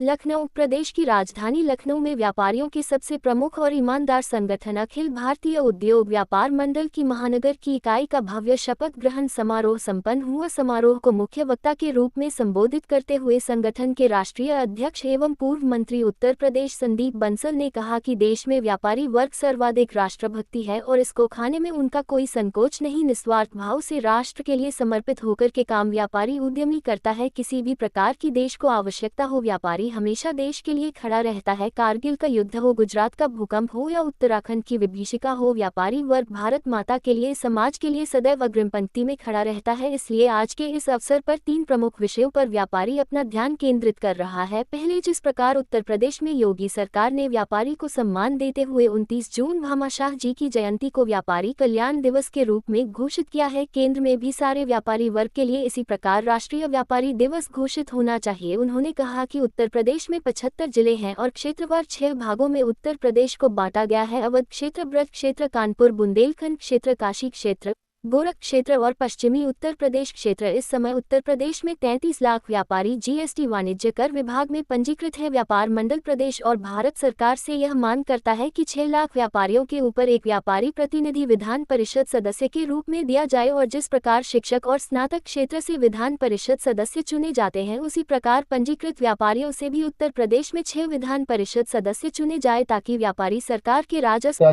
लखनऊ प्रदेश की राजधानी लखनऊ में व्यापारियों के सबसे प्रमुख और ईमानदार संगठन अखिल भारतीय उद्योग व्यापार मंडल की महानगर की इकाई का भव्य शपथ ग्रहण समारोह संपन्न हुआ। समारोह को मुख्य वक्ता के रूप में संबोधित करते हुए संगठन के राष्ट्रीय अध्यक्ष एवं पूर्व मंत्री उत्तर प्रदेश संदीप बंसल ने कहा कि देश में व्यापारी वर्ग सर्वाधिक राष्ट्रभक्ति है और इसको खाने में उनका कोई संकोच नहीं। निस्वार्थ भाव से राष्ट्र के लिए समर्पित होकर के काम व्यापारी उद्यमी करता है। किसी भी प्रकार की देश को आवश्यकता हो, व्यापारी हमेशा देश के लिए खड़ा रहता है। कारगिल का युद्ध हो, गुजरात का भूकंप हो या उत्तराखंड की विभीषिका हो, व्यापारी वर्ग भारत माता के लिए, समाज के लिए सदैव अग्रिम पंक्ति में खड़ा रहता है। इसलिए आज के इस अवसर पर 3 प्रमुख विषयों पर व्यापारी अपना ध्यान केंद्रित कर रहा है। पहले, जिस प्रकार उत्तर प्रदेश में योगी सरकार ने व्यापारी को सम्मान देते हुए 29 जून भामाशाह जी की जयंती को व्यापारी कल्याण दिवस के रूप में घोषित किया है, केंद्र में भी सारे व्यापारी वर्ग के लिए इसी प्रकार राष्ट्रीय व्यापारी दिवस घोषित होना चाहिए। उन्होंने कहा कि उत्तर प्रदेश में 75 जिले हैं और क्षेत्रवार 6 भागों में उत्तर प्रदेश को बांटा गया है। अवध क्षेत्र, ब्रज क्षेत्र, कानपुर, बुंदेलखंड क्षेत्र, काशी क्षेत्र, गोरख क्षेत्र और पश्चिमी उत्तर प्रदेश क्षेत्र। इस समय उत्तर प्रदेश में 33 लाख व्यापारी जीएसटी वाणिज्य कर विभाग में पंजीकृत है। व्यापार मंडल प्रदेश और भारत सरकार से यह मांग करता है कि 6 लाख व्यापारियों के ऊपर एक व्यापारी प्रतिनिधि विधान परिषद सदस्य के रूप में दिया जाए और जिस प्रकार शिक्षक और स्नातक क्षेत्र से विधान परिषद सदस्य चुने जाते हैं, उसी प्रकार पंजीकृत व्यापारियों से भी उत्तर प्रदेश में 6 विधान परिषद सदस्य चुने जाए ताकि व्यापारी सरकार के राजस्व।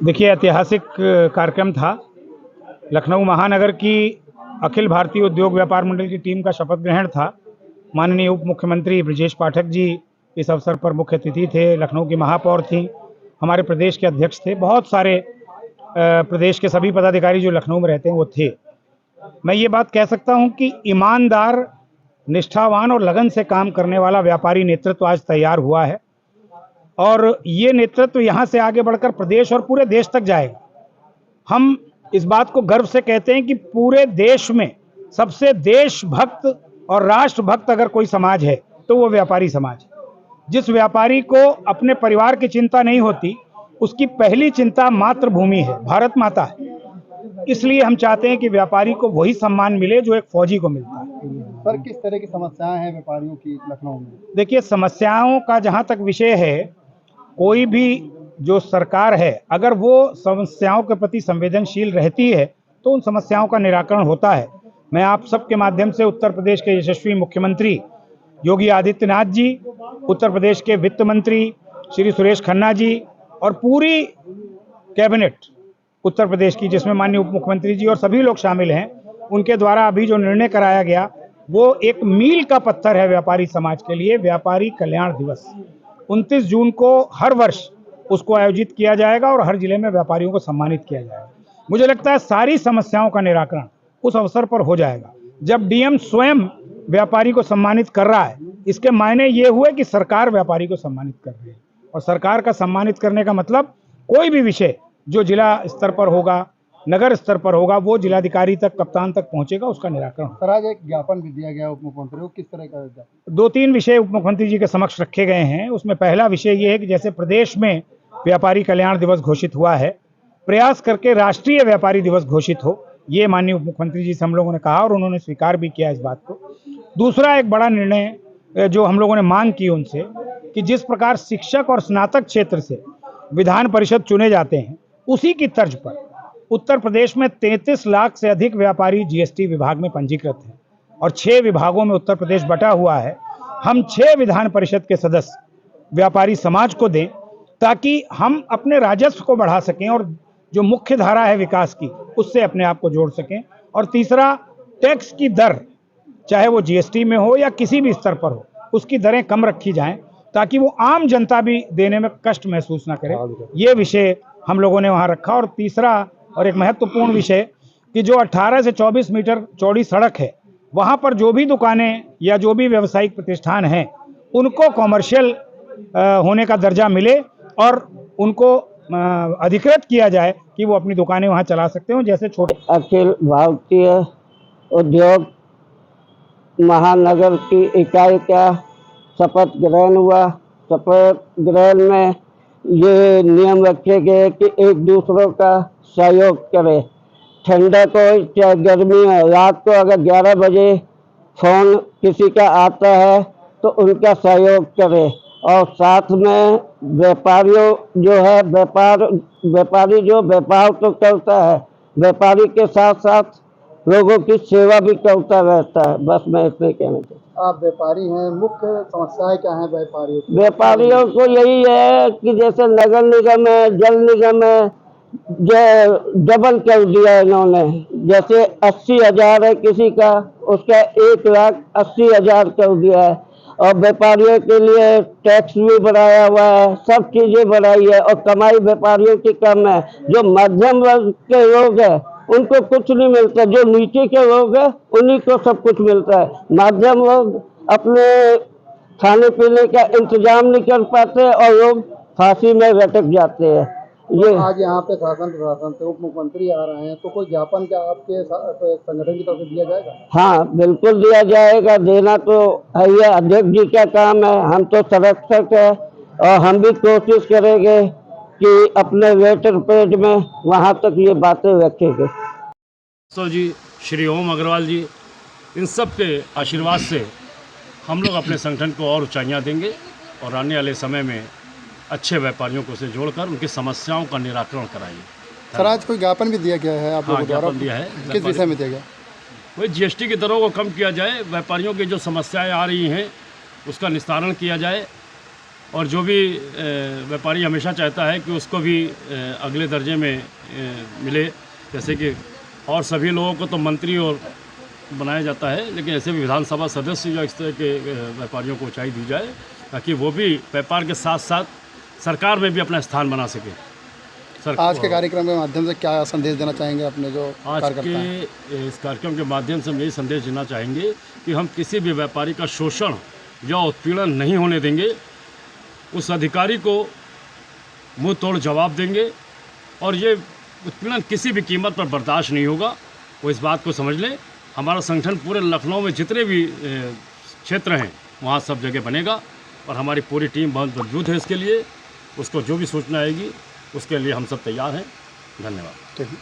देखिए, ऐतिहासिक कार्यक्रम था। लखनऊ महानगर की अखिल भारतीय उद्योग व्यापार मंडल की टीम का शपथ ग्रहण था। माननीय उप मुख्यमंत्री ब्रजेश पाठक जी इस अवसर पर मुख्य अतिथि थे। लखनऊ की महापौर थी, हमारे प्रदेश के अध्यक्ष थे, बहुत सारे प्रदेश के सभी पदाधिकारी जो लखनऊ में रहते हैं वो थे। मैं ये बात कह सकता हूँ कि ईमानदार, निष्ठावान और लगन से काम करने वाला व्यापारी नेतृत्व आज तैयार हुआ है और ये नेतृत्व यहाँ से आगे बढ़कर प्रदेश और पूरे देश तक जाएगा। हम इस बात को गर्व से कहते हैं कि पूरे देश में सबसे देशभक्त और राष्ट्रभक्त अगर कोई समाज है तो वो व्यापारी समाज है। जिस व्यापारी को अपने परिवार की चिंता नहीं होती, उसकी पहली चिंता मातृभूमि है, भारत माता है। इसलिए हम चाहते हैं कि व्यापारी को वही सम्मान मिले जो एक फौजी को मिलता है। सर, किस तरह की समस्याएं हैं व्यापारियों की लखनऊ में? देखिए, समस्याओं का जहां तक विषय है, कोई भी जो सरकार है अगर वो समस्याओं के प्रति संवेदनशील रहती है तो उन समस्याओं का निराकरण होता है। मैं आप सबके माध्यम से उत्तर प्रदेश के यशस्वी मुख्यमंत्री योगी आदित्यनाथ जी, उत्तर प्रदेश के वित्त मंत्री श्री सुरेश खन्ना जी और पूरी कैबिनेट उत्तर प्रदेश की, जिसमें माननीय उप मुख्यमंत्री जी और सभी लोग शामिल हैं, उनके द्वारा अभी जो निर्णय कराया गया वो एक मील का पत्थर है व्यापारी समाज के लिए। व्यापारी कल्याण दिवस 29 जून को हर वर्ष उसको आयोजित किया जाएगा और हर जिले में व्यापारियों को सम्मानित किया जाएगा। मुझे लगता है सारी समस्याओं का निराकरण उस अवसर पर हो जाएगा जब डीएम स्वयं व्यापारी को सम्मानित कर रहा है। इसके मायने ये हुए कि सरकार व्यापारी को सम्मानित कर रही है और सरकार का सम्मानित करने का मतलब कोई भी विषय जो जिला स्तर पर होगा, नगर स्तर पर होगा, वो जिलाधिकारी तक, कप्तान तक पहुंचेगा, उसका निराकरण। सर, आज एक ज्ञापन भी दिया गया उप मुख्यमंत्री को, किस तरह का? 2-3 विषय उप मुख्यमंत्री जी के समक्ष रखे गए हैं। उसमें पहला विषय ये है कि जैसे प्रदेश में व्यापारी कल्याण दिवस घोषित हुआ है, प्रयास करके राष्ट्रीय व्यापारी दिवस घोषित हो। ये माननीय उप मुख्यमंत्री जी से हम लोगों ने कहा और उन्होंने स्वीकार भी किया इस बात को। दूसरा एक बड़ा निर्णय जो हम लोगों ने मांग की उनसे कि जिस प्रकार शिक्षक और स्नातक क्षेत्र से विधान परिषद चुने जाते हैं, उसी की तर्ज पर उत्तर प्रदेश में 33 लाख से अधिक व्यापारी जीएसटी विभाग में पंजीकृत हैं और 6 विभागों में उत्तर प्रदेश बटा हुआ है। हम 6 विधान परिषद के सदस्य व्यापारी समाज को दें ताकि हम अपने राजस्व को बढ़ा सकें और जो मुख्य धारा है विकास की, उससे अपने आप को जोड़ सकें। और तीसरा, टैक्स की दर, चाहे वो जीएसटी में हो या किसी भी स्तर पर हो, उसकी दरें कम रखी जाएं ताकि वो आम जनता भी देने में कष्ट महसूस ना करे। ये विषय हम लोगों ने वहाँ रखा। और तीसरा और एक महत्वपूर्ण विषय कि जो 18 से 24 मीटर चौड़ी सड़क है, वहाँ पर जो भी दुकानें या जो भी व्यावसायिक प्रतिष्ठान हैं, उनको कॉमर्शियल होने का दर्जा मिले और उनको अधिकृत किया जाए कि वो अपनी दुकानें वहाँ चला सकते हो, जैसे छोटे। अखिल भारतीय उद्योग महानगर की इकाई का शपथ ग्रहण हुआ। शपथ ग्रहण में ये नियम रखे गए कि एक दूसरों का सहयोग करें। ठंडक हो चाहे गर्मी हो, रात को अगर 11 बजे फ़ोन किसी का आता है तो उनका सहयोग करें। और साथ में व्यापारियों जो है व्यापारी जो व्यापार तो करता है, व्यापारी के साथ साथ लोगों की सेवा भी करता रहता है। बस मैं इतने कहना चाहता हूँ। आप व्यापारी हैं, मुख्य समस्याएं क्या हैं व्यापारियों की? व्यापारियों को यही है कि जैसे नगर निगम है, जल निगम है, जो डबल कर दिया इन्होंने। जैसे 80,000 है किसी का, उसका 1,80,000 कर दिया है। और व्यापारियों के लिए टैक्स भी बढ़ाया हुआ है, सब चीजें बढ़ाई है। और कमाई व्यापारियों की कम है। जो मध्यम वर्ग के लोग हैं उनको कुछ नहीं मिलता, जो नीचे के लोग हैं उन्हीं को सब कुछ मिलता है। मध्यम वर्ग अपने खाने पीने का इंतजाम नहीं कर पाते और लोग फांसी में लटक जाते हैं। ये आज यहाँ पे शासन प्रशासन से उप मुख्यमंत्री आ रहे हैं, तो कोई ज्ञापन क्या आपके संगठन की तरफ से दिया जाएगा? हाँ, बिल्कुल दिया जाएगा। देना तो है, ये अध्यक्ष जी का काम है। हम तो संरक्षक है और हम भी कोशिश करेंगे कि अपने लेटर पेज में वहाँ तक ये बातें रखेंगे। सो जी, श्री ओम अग्रवाल जी, इन सब के आशीर्वाद से हम लोग अपने संगठन को और ऊंचाइयां देंगे और आने वाले समय में अच्छे व्यापारियों को से जोड़कर उनकी समस्याओं का निराकरण कराएंगे। सर, आज कोई ज्ञापन भी दिया गया है आप लोगों द्वारा? ज्ञापन दिया है। किस विषय में दिया गया? वही जीएसटी की दरों को कम किया जाए, व्यापारियों की जो समस्याएं आ रही हैं उसका निस्तारण किया जाए। और जो भी व्यापारी हमेशा चाहता है कि उसको भी अगले दर्जे में मिले, जैसे कि और सभी लोगों को तो मंत्री और बनाया जाता है, लेकिन ऐसे भी विधानसभा सदस्य जो इस तरह के व्यापारियों को ऊंचाई दी जाए ताकि वो भी व्यापार के साथ साथ सरकार में भी अपना स्थान बना सके। आज के कार्यक्रम के माध्यम से क्या संदेश देना चाहेंगे अपने जो आज कार्यकर्ता हैं? के इस कार्यक्रम के माध्यम से हम यही संदेश देना चाहेंगे कि हम किसी भी व्यापारी का शोषण या उत्पीड़न नहीं होने देंगे। उस अधिकारी को मुंह तोड़ जवाब देंगे और ये उत्पीड़न किसी भी कीमत पर बर्दाश्त नहीं होगा। वो इस बात को समझ लें। हमारा संगठन पूरे लखनऊ में जितने भी क्षेत्र हैं वहाँ सब जगह बनेगा और हमारी पूरी टीम बहुत मजबूत है इसके लिए। उसको जो भी सूचना आएगी उसके लिए हम सब तैयार हैं। धन्यवाद। ठीक है।